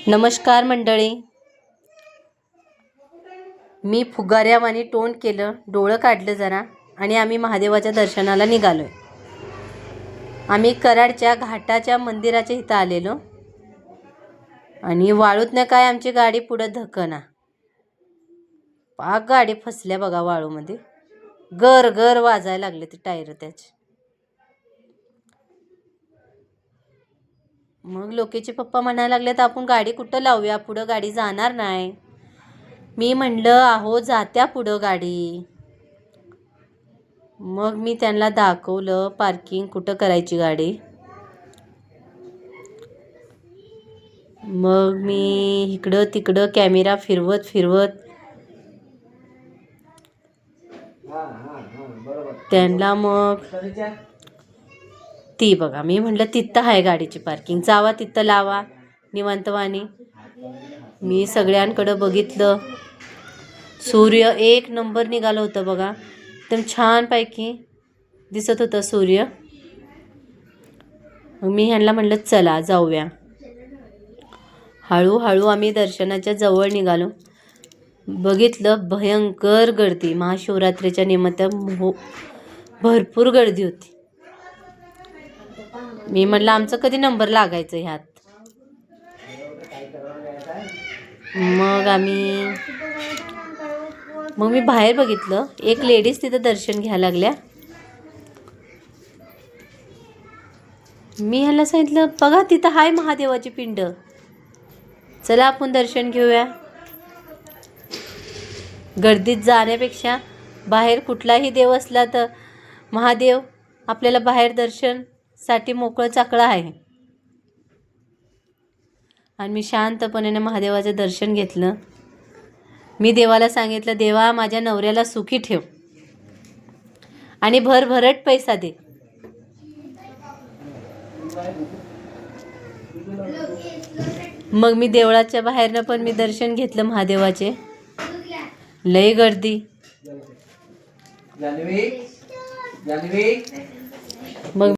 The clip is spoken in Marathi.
नमस्कार मंडळी. मी फुगाऱ्यावानी तोंड केलं, डोळं काढलं जरा आणि आम्ही महादेवाच्या दर्शनाला निघालोय. आम्ही कराडच्या घाटाच्या मंदिराच्या इथं आलेलो आणि वाळूतनं काय आमची गाडी पुढं धकना. पाक गाडी फसल्या बघा वाळूमध्ये. गर गर वाजायला लागले ते टायर त्याचे. मग लोकेचे पप्पा म्हणायला लागले तर आपण गाडी कुठं लावूया, पुढं गाडी जाणार नाही. मी म्हणलं अहो जात्या पुढं गाडी. मग मी त्यांना दाखवलं पार्किंग कुठं करायची गाडी. मग मी इकडं तिकडं कॅमेरा फिरवत त्यांना मग ती बघा, मी म्हटलं तिथं आहे गाडीची पार्किंग, जावा तिथं लावा निवांतवाणी. मी सगळ्यांकडं बघितलं. सूर्य एक नंबर निघालं होतं बघा, एकदम छानपैकी दिसत होतं सूर्य. मग मी ह्यांना म्हटलं चला जाऊया. हळूहळू आम्ही दर्शनाच्या जवळ निघालो. बघितलं भयंकर गर्दी. महाशिवरात्रीच्या निमित्त भरपूर गर्दी होती. मी म्हटलं आमचं कधी नंबर लागायचं ह्यात. मग मी बाहेर बघितलं, एक लेडीज तिथं दर्शन घ्यायला लागल्या. मी ह्याला सांगितलं बघा तिथं हाय महादेवाची पिंड, चला आपण दर्शन घेऊया. गर्दीत जाण्यापेक्षा बाहेर कुठलाही देव असला तर महादेव आपल्याला बाहेर दर्शनसाठी मोकळं चाकळं आहे. आणि मी शांतपणे महादेवाचं दर्शन घेतलं. मी देवाला सांगितलं देवा माझ्या नवऱ्याला सुखी ठेव आणि भरभराट पैसा दे. मग मी देवळाच्या बाहेरनं पण मी दर्शन घेतलं महादेवाचे. लय गर्दी. मग